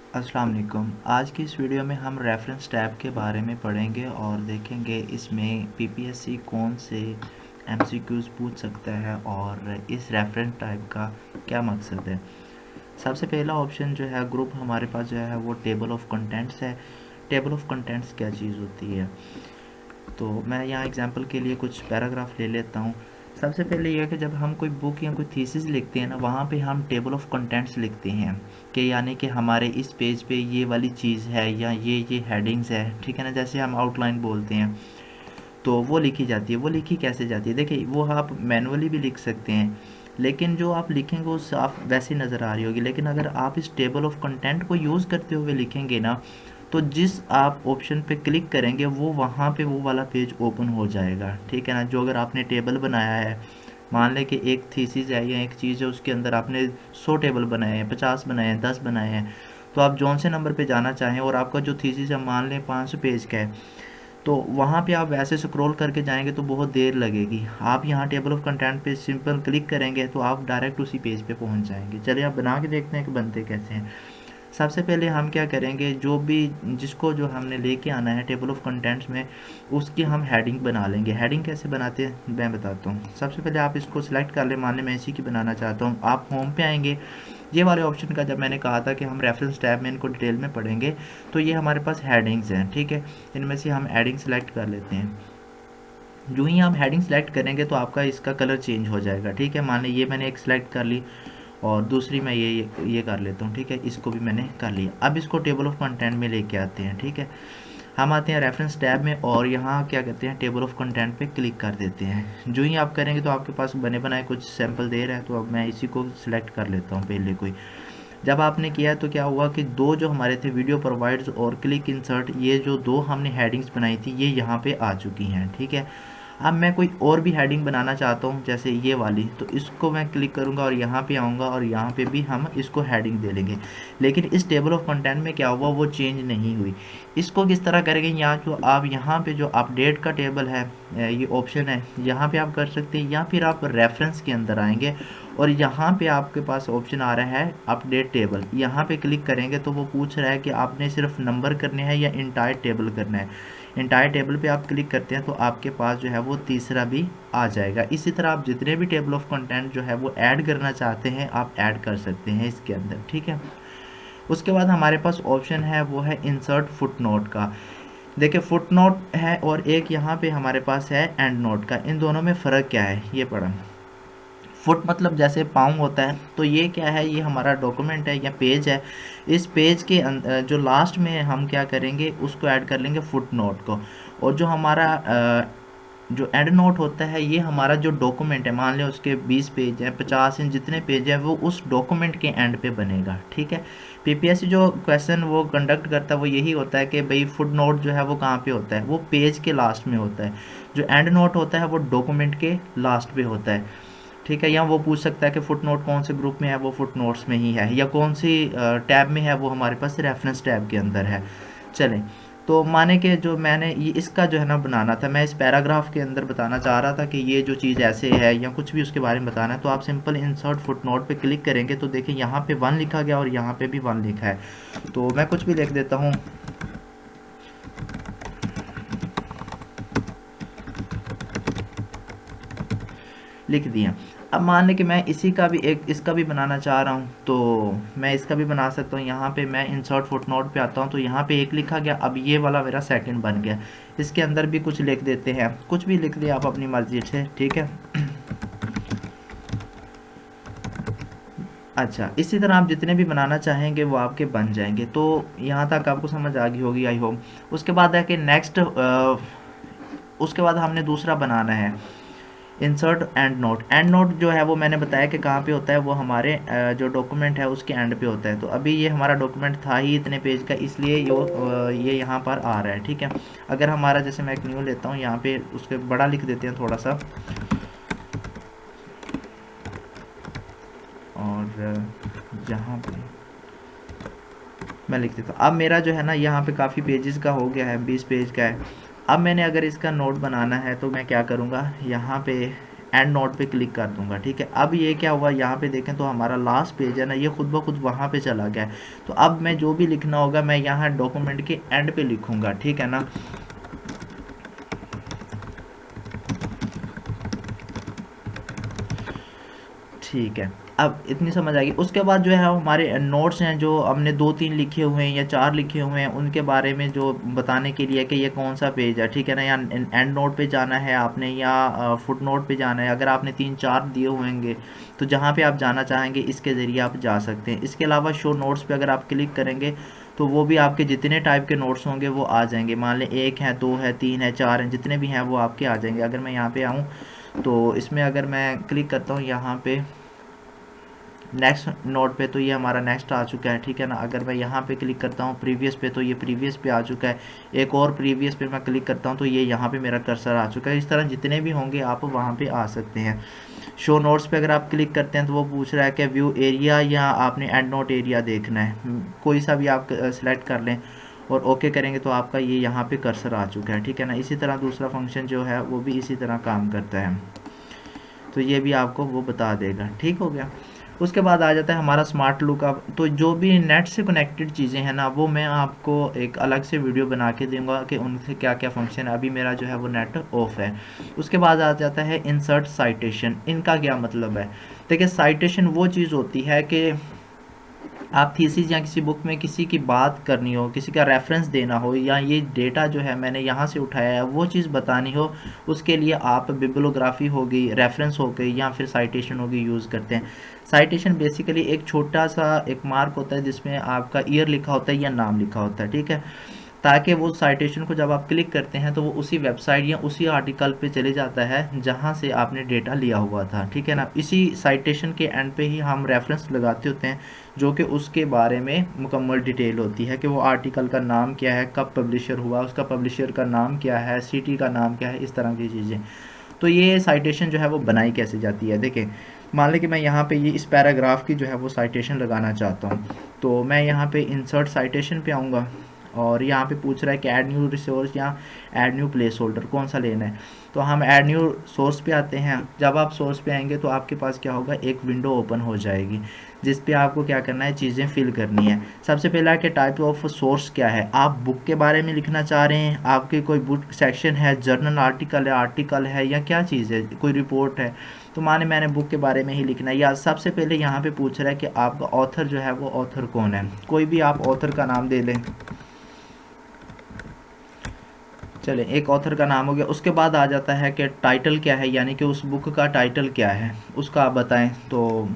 अस्सलाम वालेकुम। आज की इस वीडियो में हम रेफरेंस टैब के बारे में पढ़ेंगे और देखेंगे इसमें पीपीएससी कौन से एमसीक्यूज़ पूछ सकता है और इस रेफरेंस टैब का क्या मकसद है। सबसे पहला ऑप्शन जो है ग्रुप हमारे पास जो है वो टेबल ऑफ कंटेंट्स है। टेबल ऑफ कंटेंट्स क्या चीज़ होती है, तो मैं यहाँ एग्जांपल के लिए कुछ पैराग्राफ ले लेता हूँ। सबसे पहले यह है कि जब हम कोई बुक या कोई थीसिस लिखते हैं ना, वहाँ पे हम टेबल ऑफ कंटेंट्स लिखते हैं कि यानी कि हमारे इस पेज पे ये वाली चीज़ है या ये हेडिंग्स है, ठीक है ना। जैसे हम आउटलाइन बोलते हैं तो वो लिखी जाती है। वो लिखी कैसे जाती है, देखिए वो आप मैनुअली भी लिख सकते हैं, लेकिन जो आप लिखेंगे वो साफ वैसी नज़र आ रही होगी। लेकिन अगर आप इस टेबल ऑफ कंटेंट को यूज़ करते हुए लिखेंगे ना, तो जिस आप ऑप्शन पे क्लिक करेंगे वो वहाँ पे वो वाला पेज ओपन हो जाएगा, ठीक है ना। जो अगर आपने टेबल बनाया है, मान लें कि एक थीसिस है या एक चीज़ है, उसके अंदर आपने 100 टेबल बनाए हैं, 50 बनाए हैं, 10 बनाए हैं, तो आप जौन से नंबर पे जाना चाहें और आपका जो थीसिस है मान लें 500 पेज का है, तो वहाँ पे आप वैसे स्क्रॉल करके जाएंगे तो बहुत देर लगेगी। आप यहाँ टेबल ऑफ कंटेंट पे सिंपल क्लिक करेंगे तो आप डायरेक्ट उसी पेज पे पहुँच जाएंगे। चलिए आप बना के देखते हैं कि बनते कैसे हैं। सबसे पहले हम क्या करेंगे, जो भी जिसको जो हमने लेके आना है टेबल ऑफ कंटेंट्स में, उसकी हम हेडिंग बना लेंगे। हेडिंग कैसे बनाते हैं मैं बताता हूँ। सबसे पहले आप इसको सिलेक्ट कर लें, मान लें मैं इसी की बनाना चाहता हूँ। आप होम पे आएंगे, ये वाले ऑप्शन का जब मैंने कहा था कि हम रेफरेंस टैब में इनको डिटेल में पढ़ेंगे, तो ये हमारे पास हेडिंग्स हैं, ठीक है। इनमें से हम हेडिंग सेलेक्ट कर लेते हैं। जो ही आप हेडिंग सेलेक्ट करेंगे तो आपका इसका कलर चेंज हो जाएगा, ठीक है। मान लें ये मैंने एक सेलेक्ट कर ली और दूसरी मैं ये कर लेता हूँ, ठीक है। इसको भी मैंने कर लिया। अब इसको टेबल ऑफ कंटेंट में लेके आते हैं, ठीक है। हम आते हैं रेफरेंस टैब में और यहाँ क्या कहते हैं, टेबल ऑफ कंटेंट पे क्लिक कर देते हैं। जो ही आप करेंगे तो आपके पास बने बनाए कुछ सैंपल दे रहा है, तो अब मैं इसी को सिलेक्ट कर लेता हूँ पहले कोई। जब आपने किया तो क्या हुआ कि दो जो हमारे थे वीडियो प्रोवाइड्स और क्लिक इंसर्ट, ये जो दो हमने हेडिंग्स बनाई थी ये यहाँ पे आ चुकी हैं, ठीक है। अब मैं कोई और भी हेडिंग बनाना चाहता हूँ जैसे ये वाली, तो इसको मैं क्लिक करूँगा और यहाँ पे आऊँगा और यहाँ पे भी हम इसको हेडिंग दे लेंगे। लेकिन इस टेबल ऑफ कंटेंट में क्या हुआ, वो चेंज नहीं हुई। इसको किस तरह करेंगे, यहाँ जो आप यहाँ पे जो अपडेट का टेबल है, ये ऑप्शन है, यहाँ पे आप कर सकते हैं, या फिर आप रेफरेंस के अंदर आएंगे और यहाँ पे आपके पास ऑप्शन आ रहा है अपडेट टेबल। यहाँ पे क्लिक करेंगे तो वो पूछ रहा है कि आपने सिर्फ नंबर करने हैं या इंटायर टेबल करना है। इंटायर टेबल पे आप क्लिक करते हैं तो आपके पास जो है वो तीसरा भी आ जाएगा। इसी तरह आप जितने भी टेबल ऑफ कंटेंट जो है वो ऐड करना चाहते हैं आप ऐड कर सकते हैं इसके अंदर, ठीक है। उसके बाद हमारे पास ऑप्शन है वो है इंसर्ट फुट नोट का। देखिए फुट नोट है और एक यहाँ पे हमारे पास है एंड नोट का। इन दोनों में फ़र्क क्या है ये पढ़ा। फुट मतलब जैसे पाँव होता है, तो ये क्या है, ये हमारा डॉक्यूमेंट है या पेज है। इस पेज के जो लास्ट में हम क्या करेंगे, उसको ऐड कर लेंगे फुट नोट को। और जो हमारा जो एंड नोट होता है, ये हमारा जो डॉक्यूमेंट है, मान लें उसके 20 पेज हैं, 50 हैं, जितने पेज हैं वो उस डॉक्यूमेंट के एंड पे बनेगा, ठीक है। पीपीएससी जो क्वेश्चन वो कंडक्ट करता है वो यही होता है कि भाई फुट नोट जो है वो कहाँ पे होता है, वो पेज के लास्ट में होता है। जो एंड नोट होता है वो डॉक्यूमेंट के लास्ट पे होता है, ठीक है। या वो पूछ सकता है कि फुट नोट कौन से ग्रुप में है, वो फुट नोट्स में ही है, या कौन सी टैब में है, वो हमारे पास रेफरेंस टैब के अंदर है। चलें, तो माने कि जो मैंने ये इसका जो है ना बनाना था, मैं इस पैराग्राफ के अंदर बताना चाह रहा था कि ये जो चीज़ ऐसे है या कुछ भी उसके बारे में बताना है, तो आप सिंपल इंसर्ट फुट नोट पर क्लिक करेंगे तो देखिए यहाँ पे 1 लिखा गया और यहाँ पे भी 1 लिखा है। तो मैं कुछ भी लिख देता हूँ, लिख दिया। अब मान लें कि मैं इसी का भी एक इसका भी बनाना चाह रहा हूँ, तो मैं इसका भी बना सकता हूँ। यहाँ पे मैं इंसर्ट फुटनोट पे आता हूँ तो यहाँ पे 1 लिखा गया, अब ये वाला मेरा सेकंड बन गया। इसके अंदर भी कुछ लिख देते हैं, कुछ भी लिख दिया आप अपनी मर्जी से, ठीक है। अच्छा, इसी तरह आप जितने भी बनाना चाहेंगे वो आपके बन जाएंगे। तो यहाँ तक आपको समझ आ गई होगी आई होप। उसके बाद है कि नेक्स्ट, उसके बाद हमने दूसरा बनाना है insert and note. And note जो है वो मैंने बताया कि कहाँ पे होता है, वो हमारे जो डॉक्यूमेंट है उसके एंड पे होता है। तो अभी ये हमारा डॉक्यूमेंट था ही इतने पेज का, इसलिए ये यहाँ पर आ रहा है, ठीक है। अगर हमारा, जैसे मैं एक न्यू लेता हूँ, यहाँ पे उसके बड़ा लिख देते हैं थोड़ा सा, और यहाँ पे मैं लिख देता हूँ। अब मेरा जो है ना यहाँ पे काफ़ी पेजेस का हो गया है, 20 पेज का है। अब मैंने अगर इसका नोट बनाना है तो मैं क्या करूँगा, यहाँ पे एंड नोट पे क्लिक कर दूंगा। ठीक है, अब ये क्या हुआ, यहाँ पे देखें तो हमारा लास्ट पेज है ना, ये खुद ब खुद वहाँ पे चला गया है। तो अब मैं जो भी लिखना होगा मैं यहाँ डॉक्यूमेंट के एंड पे लिखूंगा। ठीक है ना, ठीक है, अब इतनी समझ आएगी। उसके बाद जो है हमारे नोट्स हैं, जो हमने 2-3 लिखे हुए हैं या 4 लिखे हुए हैं, उनके बारे में जो बताने के लिए कि ये कौन सा पेज है। ठीक है ना, या एंड नोट पे जाना है आपने या फुट नोट पे जाना है। अगर आपने 3-4 दिए होंगे तो जहाँ पे आप जाना चाहेंगे इसके ज़रिए आप जा सकते हैं। इसके अलावा शो नोट्स पे अगर आप क्लिक करेंगे तो वो भी आपके जितने टाइप के नोट्स होंगे वो आ जाएंगे। मान लें 1 है, 2 है, 3 है, 4 हैं, जितने भी हैं वो आपके आ जाएंगे। अगर मैं यहाँ पे आऊँ तो इसमें अगर मैं क्लिक करता हूँ यहाँ पे नेक्स्ट नोट पे, तो ये हमारा नेक्स्ट आ चुका है। ठीक है ना, अगर मैं यहाँ पे क्लिक करता हूँ प्रीवियस पे तो ये प्रीवियस पे आ चुका है। एक और प्रीवियस पे मैं क्लिक करता हूँ तो ये यहाँ पे मेरा कर्सर आ चुका है। इस तरह जितने भी होंगे आप वहाँ पे आ सकते हैं। शो नोट्स पे अगर आप क्लिक करते हैं तो वो पूछ रहा है कि व्यू एरिया या आपने एंड नोट एरिया देखना है, कोई सा भी आप सेलेक्ट कर लें और ओके करेंगे तो आपका ये यहाँ पे कर्सर आ चुका है। ठीक है ना, इसी तरह दूसरा फंक्शन जो है वो भी इसी तरह काम करता है, तो ये भी आपको वो बता देगा। ठीक हो गया। उसके बाद आ जाता है हमारा स्मार्ट लुकअप। तो जो भी नेट से कनेक्टेड चीज़ें हैं ना, वो मैं आपको एक अलग से वीडियो बना के दूंगा कि उनसे क्या क्या फंक्शन है। अभी मेरा जो है वो नेट ऑफ है। उसके बाद आ जाता है इंसर्ट साइटेशन। इनका क्या मतलब है, देखिए साइटेशन वो चीज़ होती है कि आप थीसिस या किसी बुक में किसी की बात करनी हो, किसी का रेफरेंस देना हो, या ये डेटा जो है मैंने यहाँ से उठाया है वो चीज़ बतानी हो, उसके लिए आप बिब्लियोग्राफी हो गई, रेफरेंस हो गई या फिर साइटेशन हो गई यूज़ करते हैं। साइटेशन बेसिकली एक छोटा सा एक मार्क होता है जिसमें आपका ईयर लिखा होता है या नाम लिखा होता है। ठीक है, ताकि वो साइटेशन को जब आप क्लिक करते हैं तो वो उसी वेबसाइट या उसी आर्टिकल पे चले जाता है जहाँ से आपने डेटा लिया हुआ था। ठीक है ना, इसी साइटेशन के एंड पे ही हम रेफरेंस लगाते होते हैं जो कि उसके बारे में मुकम्मल डिटेल होती है कि वो आर्टिकल का नाम क्या है, कब पब्लिशर हुआ, उसका पब्लिशर का नाम क्या है, सिटी का नाम क्या है, इस तरह की चीज़ें। तो ये साइटेशन जो है वो बनाई कैसे जाती है, देखें मान लें कि मैं यहाँ पे ये इस पैराग्राफ की जो है वो साइटेशन लगाना चाहता हूँ। तो मैं यहाँ पे इंसर्ट साइटेशन पे आऊँगा और यहाँ पे पूछ रहा है कि ऐड न्यू रिसोर्स या ऐड न्यू प्लेस होल्डर कौन सा लेना है। तो हम ऐड न्यू सोर्स पे आते हैं। जब आप सोर्स पे आएंगे तो आपके पास क्या होगा, एक विंडो ओपन हो जाएगी जिस पे आपको क्या करना है, चीज़ें फिल करनी है। सबसे पहला कि टाइप ऑफ सोर्स क्या है, आप बुक के बारे में लिखना चाह रहे हैं, आपके कोई बुक सेक्शन है, जर्नल आर्टिकल है या क्या चीज़ है, कोई रिपोर्ट है। तो माने मैंने बुक के बारे में ही लिखना है। या सबसे पहले यहाँ पे पूछ रहा है कि आपका ऑथर जो है वो ऑथर कौन है, कोई भी आप ऑथर का नाम दे लें। चले एक ऑथर का नाम हो गया। उसके बाद आ जाता है कि टाइटल क्या है, यानी कि उस बुक का टाइटल क्या है उसका आप बताएं। तो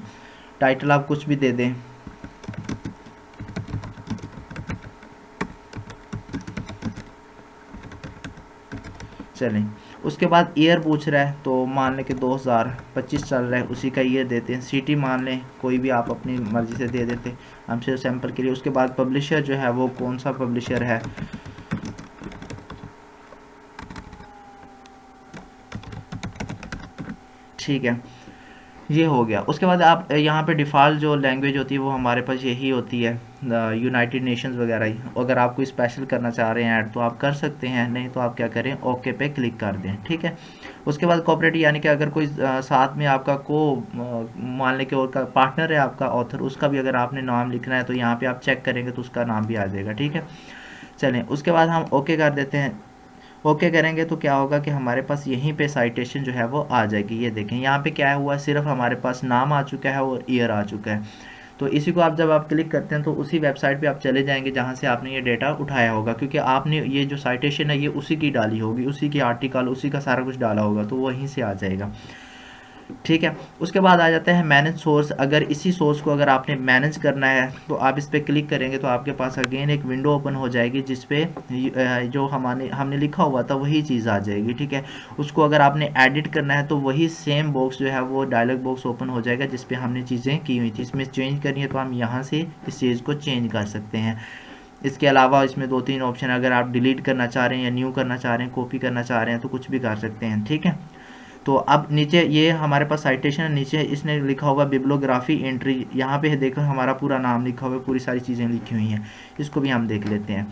टाइटल आप कुछ भी दे दें। चलें, उसके बाद ईयर पूछ रहा है तो मान लें कि 2025 चल रहा है, उसी का ईयर देते हैं। सिटी मान लें कोई भी आप अपनी मर्ज़ी से दे देते, हम सिर्फ सैंपल के लिए। उसके बाद पब्लिशर जो है वो कौन सा पब्लिशर है, ठीक है, ये हो गया। उसके बाद आप यहाँ पे डिफ़ॉल्ट जो लैंग्वेज होती है वो हमारे पास यही होती है, यूनाइटेड नेशंस वगैरह ही। अगर आप कोई स्पेशल करना चाह रहे हैं ऐड तो आप कर सकते हैं, नहीं तो आप क्या करें, ओके पे क्लिक कर दें। ठीक है, उसके बाद कॉपरेट यानी कि अगर कोई साथ में आपका मान लें कि और का पार्टनर है आपका ऑथर, उसका भी अगर आपने नाम लिखना है तो यहाँ पे आप चेक करेंगे तो उसका नाम भी आ जाएगा। ठीक है, चलें उसके बाद हम ओके कर देते हैं। ओके करेंगे तो क्या होगा कि हमारे पास यहीं पे साइटेशन जो है वो आ जाएगी। ये देखें यहाँ पे क्या हुआ, सिर्फ हमारे पास नाम आ चुका है और ईयर आ चुका है। तो इसी को आप जब आप क्लिक करते हैं तो उसी वेबसाइट पे आप चले जाएंगे जहाँ से आपने ये डेटा उठाया होगा, क्योंकि आपने ये जो साइटेशन है ये उसी की डाली होगी, उसी की आर्टिकल, उसी का सारा कुछ डाला होगा, तो वहीं से आ जाएगा। ठीक है, उसके बाद आ जाता है मैनेज सोर्स। अगर इसी सोर्स को अगर आपने मैनेज करना है तो आप इस पर क्लिक करेंगे तो आपके पास अगेन एक विंडो ओपन हो जाएगी जिस पे जो हमने लिखा हुआ था वही चीज़ आ जाएगी। ठीक है, उसको अगर आपने एडिट करना है तो वही सेम बॉक्स जो है वो डायलॉग बॉक्स ओपन हो जाएगा जिस पे हमने चीज़ें की हुई थी। इसमें चेंज करनी है तो हम यहाँ से इस चीज़ को चेंज कर सकते हैं। इसके अलावा इसमें 2-3 ऑप्शन, अगर आप डिलीट करना चाह रहे हैं या न्यू करना चाह रहे हैं, कॉपी करना चाह रहे हैं तो कुछ भी कर सकते हैं। ठीक है, तो अब नीचे ये हमारे पास साइटेशन है, नीचे इसने लिखा होगा बिब्लियोग्राफी एंट्री। यहाँ पे देखो हमारा पूरा नाम लिखा हुआ है, पूरी सारी चीज़ें लिखी हुई हैं, इसको भी हम देख लेते हैं।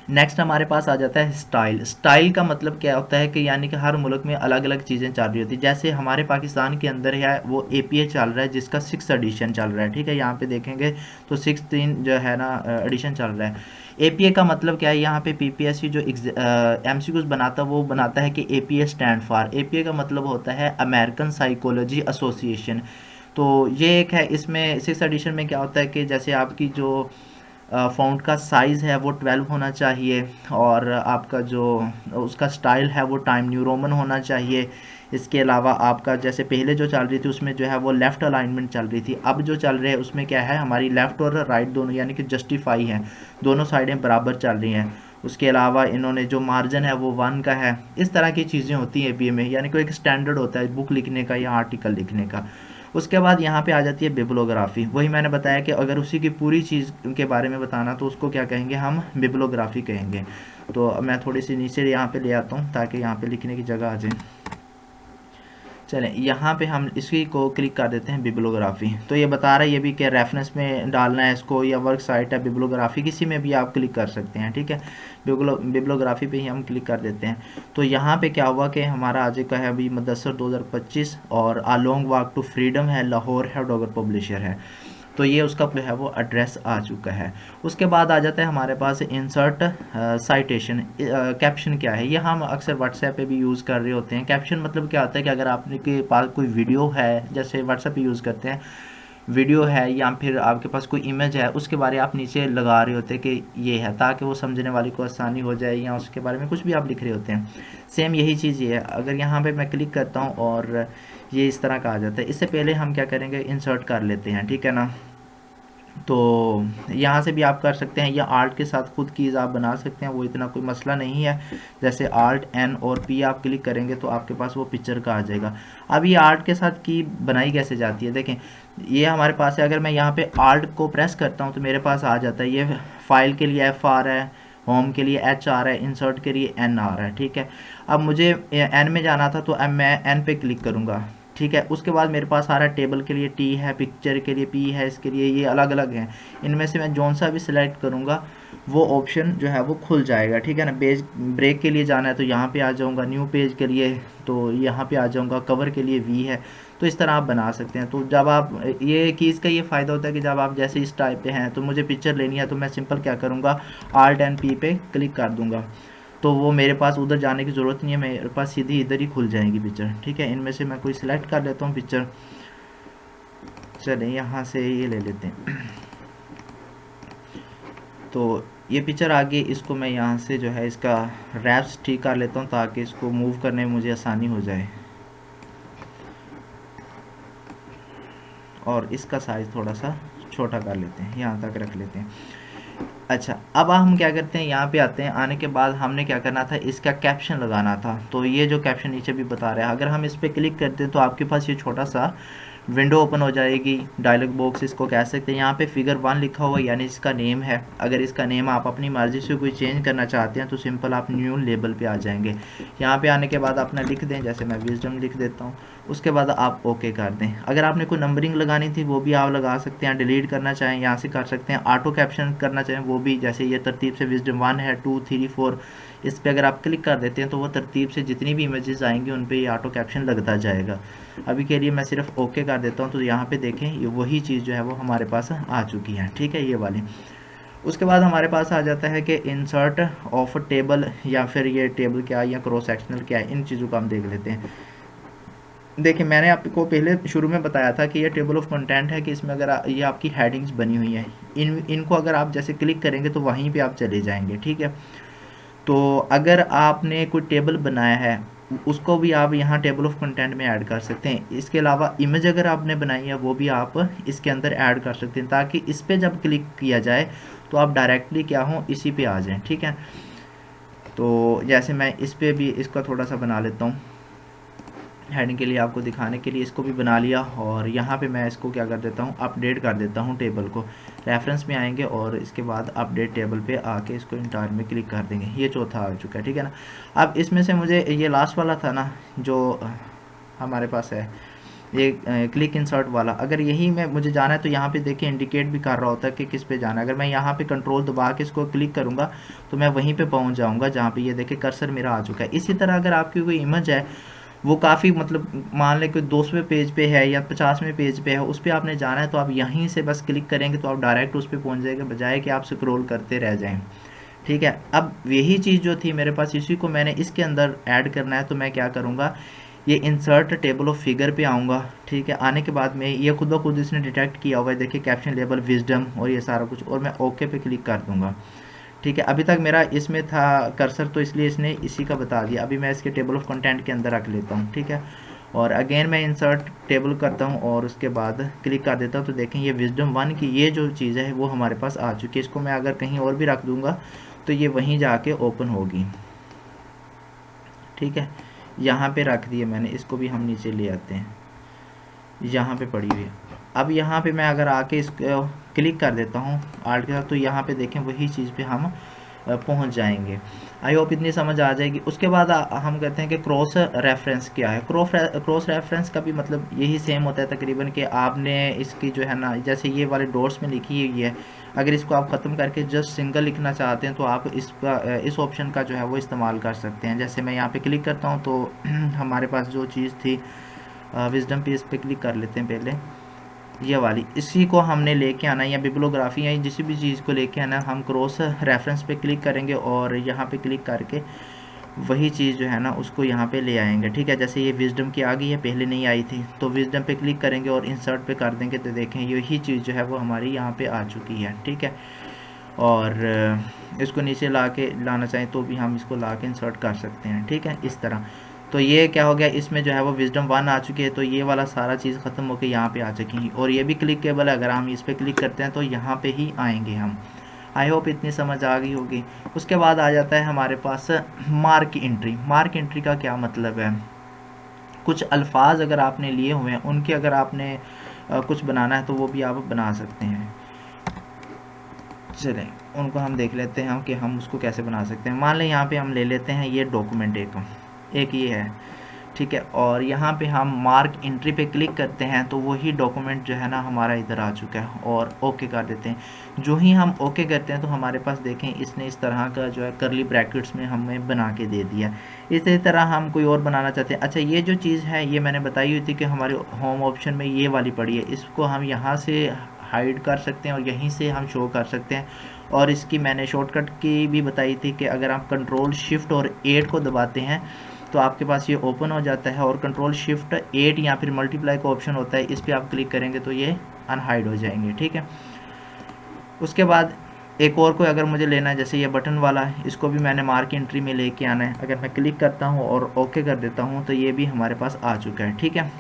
नेक्स्ट हमारे पास आ जाता है स्टाइल। स्टाइल का मतलब क्या होता है कि यानी कि हर मुल्क में अलग अलग चीज़ें चल रही होती है। जैसे हमारे पाकिस्तान के अंदर है वो APA चल रहा है जिसका 6th एडिशन चल रहा है, ठीक है। यहाँ पे देखेंगे तो 6 जो है ना एडिशन चल रहा है। APA का मतलब क्या है, यहाँ पे PPSC जो MCQs बनाता है वो बनाता है कि APA स्टैंड फॉर, APA का मतलब होता है अमेरिकन साइकोलॉजी एसोसिएशन। तो ये एक है, इसमें 6th एडिशन में क्या होता है कि जैसे आपकी जो फ़ॉन्ट का साइज़ है वो 12 होना चाहिए, और आपका जो उसका स्टाइल है वो टाइम न्यू रोमन होना चाहिए। इसके अलावा आपका जैसे पहले जो चल रही थी उसमें जो है वो लेफ़्ट अलाइनमेंट चल रही थी, अब जो चल रही है उसमें क्या है, हमारी लेफ़्ट और राइट दोनों यानी कि जस्टिफाई है, दोनों साइडें बराबर चल रही हैं। उसके अलावा इन्होंने जो मार्जिन है वो 1 का है। इस तरह की चीज़ें होती हैं APA में, यानी कि एक स्टैंडर्ड होता है बुक लिखने का या आर्टिकल लिखने का। उसके बाद यहाँ पे आ जाती है बिब्लोग्राफी। वही मैंने बताया कि अगर उसी की पूरी चीज़ के बारे में बताना तो उसको क्या कहेंगे, हम बिब्लोग्राफी कहेंगे। तो मैं थोड़ी सी नीचे यहाँ पे ले आता हूँ ताकि यहाँ पे लिखने की जगह आ जाए। चलें यहाँ पे हम इसी को क्लिक कर देते हैं बिब्लोग्राफी। तो ये बता रहा है ये भी कि रेफरेंस में डालना है इसको, या वर्क साइट है बिब्लोग्राफी, किसी में भी आप क्लिक कर सकते हैं, ठीक है। बिब्लोग्राफी पे ही हम क्लिक कर देते हैं। तो यहाँ पे क्या हुआ कि हमारा आज का है अभी मुदस्सर 2025 और a long walk to freedom है, लाहौर है, डॉगर पब्लिशर है। तो ये उसका जो है वो एड्रेस आ चुका है। उसके बाद आ जाता है हमारे पास इंसर्ट साइटेशन। कैप्शन क्या है, ये हम अक्सर व्हाट्सएप पे भी यूज़ कर रहे होते हैं। कैप्शन मतलब क्या होता है कि अगर आपने के पास कोई वीडियो है, जैसे व्हाट्सएप पे यूज़ करते हैं, वीडियो है या फिर आपके पास कोई इमेज है, उसके बारे आप नीचे लगा रहे होते हैं कि ये है, ताकि वो समझने वाले को आसानी हो जाए, या उसके बारे में कुछ भी आप लिख रहे होते हैं। सेम यही चीज़ ये है। अगर यहाँ पे मैं क्लिक करता हूँ और ये इस तरह का आ जाता है, इससे पहले हम क्या करेंगे, इंसर्ट कर लेते हैं, ठीक है ना। तो यहाँ से भी आप कर सकते हैं, या आर्ट के साथ खुद कीज़ आप बना सकते हैं, वो इतना कोई मसला नहीं है। जैसे Alt N और P आप क्लिक करेंगे तो आपके पास वो पिक्चर का आ जाएगा। अब ये आर्ट के साथ की बनाई कैसे जाती है, देखें ये हमारे पास है। अगर मैं यहाँ पे आर्ट को प्रेस करता हूँ तो मेरे पास आ जाता है, ये फाइल के लिए F आ रहा है, होम के लिए H आ रहा है, इंसर्ट के लिए N आ रहा है, ठीक है। अब मुझे N में जाना था तो अब मैं N पे क्लिक करूँगा, ठीक है। उसके बाद मेरे पास आ रहा है टेबल के लिए T है, पिक्चर के लिए P है, इसके लिए ये अलग अलग हैं। इनमें से मैं जौन सा भी सिलेक्ट करूँगा वो ऑप्शन जो है वो खुल जाएगा, ठीक है ना। पेज ब्रेक के लिए जाना है तो यहाँ पे आ जाऊँगा, न्यू पेज के लिए तो यहाँ पे आ जाऊँगा, कवर के लिए V है। तो इस तरह आप बना सकते हैं। तो जब आप ये कीज़ का ये फ़ायदा होता है कि जब आप जैसे इस टाइप पे हैं तो मुझे पिक्चर लेनी है तो मैं सिंपल क्या करूँगा, Alt and P पे क्लिक कर दूँगा, तो वो मेरे पास उधर जाने की ज़रूरत नहीं है, मेरे पास सीधी इधर ही खुल जाएगी पिक्चर, ठीक है। इनमें से मैं कोई सिलेक्ट कर लेता हूँ पिक्चर। चलें यहाँ से ये ले लेते हैं। तो ये पिक्चर आगे, इसको मैं यहाँ से जो है इसका रैप्स ठीक कर लेता हूँ ताकि इसको मूव करने में मुझे आसानी हो जाए, और इसका साइज़ थोड़ा सा छोटा कर लेते हैं, यहाँ तक रख लेते हैं। अच्छा, अब हम क्या करते हैं, यहाँ पे आते हैं। आने के बाद हमने क्या करना था, इसका कैप्शन लगाना था। तो ये जो कैप्शन नीचे भी बता रहा है, अगर हम इस पर क्लिक करते हैं तो आपके पास ये छोटा सा विंडो ओपन हो जाएगी, डायलॉग बॉक्स इसको कह सकते हैं। यहाँ पे फिगर 1 लिखा हुआ यानी इसका नेम है। अगर इसका नेम आप अपनी मर्ज़ी से कोई चेंज करना चाहते हैं तो सिंपल आप न्यू लेबल पे आ जाएंगे। यहाँ पे आने के बाद अपना लिख दें, जैसे मैं विजडम लिख देता हूँ। उसके बाद आप ओके कर दें। अगर आपने कोई नंबरिंग लगानी थी वो भी आप लगा सकते हैं, डिलीट करना चाहें यहाँ से कर सकते हैं, ऑटो कैप्शन करना चाहें वो भी, जैसे ये तरतीब से विजडम 1 है, 2, 3, 4, इस पर अगर आप क्लिक कर देते हैं तो वो तरतीब से जितनी भी इमेजेस आएंगी उन पे ये ऑटो कैप्शन लगता जाएगा। अभी के लिए मैं सिर्फ ओके कर देता हूँ। तो यहाँ पे देखें ये वही चीज़ जो है वो हमारे पास आ चुकी है, ठीक है, ये वाली। उसके बाद हमारे पास आ जाता है कि इंसर्ट ऑफ टेबल, या फिर ये टेबल क्या है या क्रॉस सेक्शनल क्या है, इन चीज़ों को हम देख लेते हैं। देखिए मैंने आपको पहले शुरू में बताया था कि ये टेबल ऑफ कंटेंट है, कि इसमें अगर ये आपकी हेडिंग्स बनी हुई हैं, इनको अगर आप जैसे क्लिक करेंगे तो वहीं पे आप चले जाएंगे, ठीक है। तो अगर आपने कोई टेबल बनाया है उसको भी आप यहाँ टेबल ऑफ कंटेंट में ऐड कर सकते हैं। इसके अलावा इमेज अगर आपने बनाई है वो भी आप इसके अंदर ऐड कर सकते हैं, ताकि इस पर जब क्लिक किया जाए तो आप डायरेक्टली क्या हो, इसी पे आ जाएं, ठीक है। तो जैसे मैं इस पर भी इसका थोड़ा सा बना लेता हूँ हेडिंग के लिए, आपको दिखाने के लिए इसको भी बना लिया। और यहाँ पे मैं इसको क्या कर देता हूँ, अपडेट कर देता हूँ टेबल को। रेफरेंस में आएंगे और इसके बाद अपडेट टेबल पे आके इसको इंटायर में क्लिक कर देंगे। ये चौथा आ चुका है, ठीक है ना। अब इसमें से मुझे ये लास्ट वाला था ना जो हमारे पास है, ये क्लिक इंसर्ट वाला, अगर यही मैं मुझे जाना है तो यहाँ पे देखिए इंडिकेट भी कर रहा होता है कि किस पे जाना है। अगर मैं यहाँ पे कंट्रोल दबा के इसको क्लिक करूँगा तो मैं वहीं पे पहुँच जाऊँगा जहाँ पे ये देखिए कर्सर मेरा आ चुका है। इसी तरह अगर आपकी कोई इमेज है वो काफ़ी मतलब मान लें कि 200वें पेज पे है या 50वें पेज पे है, उस पर आपने जाना है तो आप यहीं से बस क्लिक करेंगे तो आप डायरेक्ट उस पर पहुँच जाएंगे, बजाय कि आप स्क्रॉल करते रह जाएँ। ठीक है, अब यही चीज़ जो थी मेरे पास, इसी को मैंने इसके अंदर ऐड करना है। तो मैं क्या करूँगा, ये इंसर्ट टेबल ऑफ फिगर पे आऊँगा। ठीक है, आने के बाद में ये खुद ब खुद इसने डिटेक्ट किया हुआ है, देखिए कैप्शन लेबल विजडम और ये सारा कुछ, और मैं ओके पे क्लिक कर दूँगा। ठीक है, अभी तक मेरा इसमें था कर्सर तो इसलिए इसने इसी का बता दिया। अभी मैं इसके टेबल ऑफ कंटेंट के अंदर रख लेता हूँ। ठीक है, और अगेन मैं इंसर्ट टेबल करता हूँ और उसके बाद क्लिक कर देता हूँ। तो देखें ये विजडम 1 की ये जो चीज़ है वो हमारे पास आ चुकी है। इसको मैं अगर कहीं और भी रख दूँगा तो ये वहीं जाके ओपन होगी। ठीक है, यहाँ पे रख दिए मैंने, इसको भी हम नीचे ले आते हैं, यहाँ पे पड़ी हुई है। अब यहाँ पे मैं अगर आके इसको क्लिक कर देता हूँ आल्ट के साथ, तो यहाँ पे देखें वही चीज़ पे हम पहुँच जाएंगे। आई होप इतनी समझ आ जाएगी। उसके बाद हम कहते हैं कि क्रॉस रेफरेंस क्या है। क्रॉस रेफरेंस का भी मतलब यही सेम होता है तकरीबन, कि आपने इसकी जो है ना, जैसे ये वाले डॉट्स में लिखी हुई है, अगर इसको आप ख़त्म करके जस्ट सिंगल लिखना चाहते हैं तो आप इस ऑप्शन का जो है वो इस्तेमाल कर सकते हैं। जैसे मैं यहाँ पे क्लिक करता हूँ तो हमारे पास जो चीज़ थी विजडम पे, इस पर क्लिक कर लेते हैं पहले, ये वाली, इसी को हमने लेके आना है, या बिब्लियोग्राफी या जिस भी चीज़ को लेके आना, हम क्रॉस रेफरेंस पे क्लिक करेंगे और यहाँ पे क्लिक करके वही चीज़ जो है ना उसको यहाँ पे ले आएंगे। ठीक है, जैसे ये विजडम की आ गई है, पहले नहीं आई थी, तो विजडम पे क्लिक करेंगे और इंसर्ट पे कर देंगे तो देखें यही चीज़ जो है वो हमारी यहाँ पे आ चुकी है। ठीक है, और इसको नीचे लाना चाहें तो भी हम इसको ला के इंसर्ट कर सकते हैं। ठीक है, इस तरह। तो ये क्या हो गया, इसमें जो है वो विजडम 1 आ चुकी है, तो ये वाला सारा चीज़ ख़त्म होकर यहाँ पे आ चुकी है, और ये भी क्लिकेबल है। अगर हम इस पर क्लिक करते हैं तो यहाँ पे ही आएंगे हम। आई होप इतनी समझ आ गई होगी। उसके बाद आ जाता है हमारे पास मार्क एंट्री। मार्क एंट्री का क्या मतलब है, कुछ अल्फाज अगर आपने लिए हुए हैं उनके अगर आपने कुछ बनाना है तो वो भी आप बना सकते हैं। चलें उनको हम देख लेते हैं कि हम उसको कैसे बना सकते हैं। मान लें यहाँ पे हम ले लेते हैं ये डॉक्यूमेंट एक ये है। ठीक है, और यहाँ पे हम मार्क एंट्री पे क्लिक करते हैं तो वही डॉक्यूमेंट जो है ना हमारा इधर आ चुका है, और ओके कर देते हैं। जो ही हम ओके करते हैं तो हमारे पास देखें इसने इस तरह का जो है करली ब्रैकेट्स में हमें बना के दे दिया। इसी तरह हम कोई और बनाना चाहते हैं। अच्छा, ये जो चीज़ है ये मैंने बताई हुई थी कि हमारे होम ऑप्शन में ये वाली पड़ी है, इसको हम यहाँ से हाइड कर सकते हैं और यहीं से हम शो कर सकते हैं। और इसकी मैंने शॉर्टकट की भी बताई थी कि अगर आप कंट्रोल शिफ्ट और 8 को दबाते हैं तो आपके पास ये ओपन हो जाता है, और कंट्रोल शिफ्ट 8 या फिर मल्टीप्लाई का ऑप्शन होता है, इस पर आप क्लिक करेंगे तो ये अनहाइड हो जाएंगे। ठीक है, उसके बाद एक और कोई अगर मुझे लेना है, जैसे ये बटन वाला है, इसको भी मैंने मार्क एंट्री में लेके आना है। अगर मैं क्लिक करता हूँ और ओके कर देता हूँ तो ये भी हमारे पास आ चुका है। ठीक है,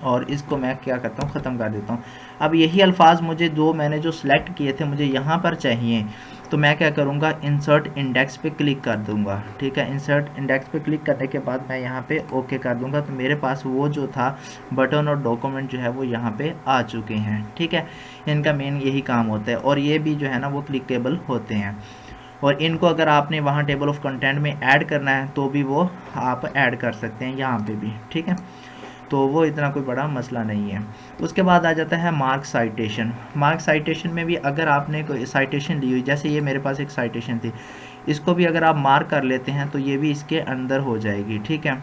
और इसको मैं क्या करता हूँ, ख़त्म कर देता हूँ। अब यही अल्फाज मुझे मैंने जो सिलेक्ट किए थे मुझे यहाँ पर चाहिए, तो मैं क्या करूँगा, इंसर्ट इंडेक्स पे क्लिक कर दूँगा। ठीक है, इंसर्ट इंडेक्स पे क्लिक करने के बाद मैं यहाँ पे ओके कर दूँगा, तो मेरे पास वो जो था बटन और डॉक्यूमेंट जो है वो यहाँ पे आ चुके हैं। ठीक है, इनका मेन यही काम होता है, और ये भी जो है ना वो क्लिकेबल होते हैं। और इनको अगर आपने वहाँ टेबल ऑफ कंटेंट में ऐड करना है तो भी वो आप ऐड कर सकते हैं यहाँ पे भी। ठीक है, तो वो इतना कोई बड़ा मसला नहीं है। उसके बाद आ जाता है मार्क साइटेशन। मार्क साइटेशन में भी अगर आपने कोई साइटेशन ली हुई, जैसे ये मेरे पास एक साइटेशन थी, इसको भी अगर आप मार्क कर लेते हैं तो ये भी इसके अंदर हो जाएगी। ठीक है,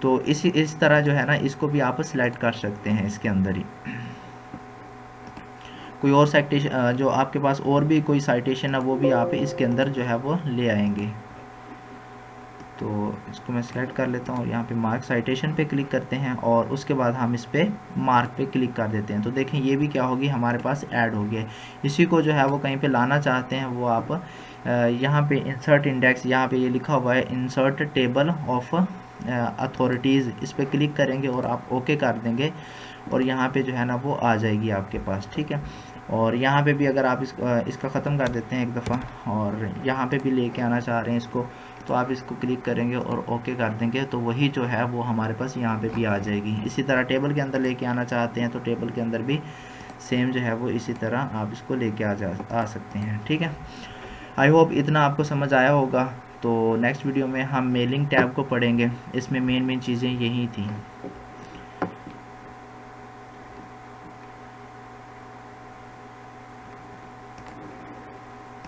तो इस तरह जो है ना इसको भी आप सिलेक्ट कर सकते हैं इसके अंदर ही। कोई और साइटेशन जो आपके पास और भी कोई साइटेशन है वो भी आप इसके अंदर जो है वो ले आएंगे। तो इसको मैं सिलेक्ट कर लेता हूँ और यहाँ पे मार्क साइटेशन पे क्लिक करते हैं, और उसके बाद हम इस पे मार्क पे क्लिक कर देते हैं। तो देखें ये भी क्या होगी, हमारे पास ऐड हो गया। इसी को जो है वो कहीं पे लाना चाहते हैं वो आप यहाँ पे इंसर्ट इंडेक्स, यहाँ पे ये लिखा हुआ है इंसर्ट टेबल ऑफ अथॉरिटीज़, इस पर क्लिक करेंगे और आप ओके कर देंगे, और यहाँ पे जो है ना वो आ जाएगी आपके पास। ठीक है, और यहाँ पे भी अगर आप इसका ख़त्म कर देते हैं एक दफ़ा, और यहाँ पे भी लेके आना चाह रहे हैं इसको, तो आप इसको क्लिक करेंगे और ओके कर देंगे, तो वही जो है वो हमारे पास यहाँ पे भी आ जाएगी। इसी तरह टेबल के अंदर लेके आना चाहते हैं तो टेबल के अंदर भी सेम जो है वो इसी तरह आप इसको लेके आ सकते हैं। ठीक है, आई होप इतना आपको समझ आया होगा। तो नेक्स्ट वीडियो में हम मेलिंग टैब को पढ़ेंगे, इसमें मेन चीज़ें यही थी।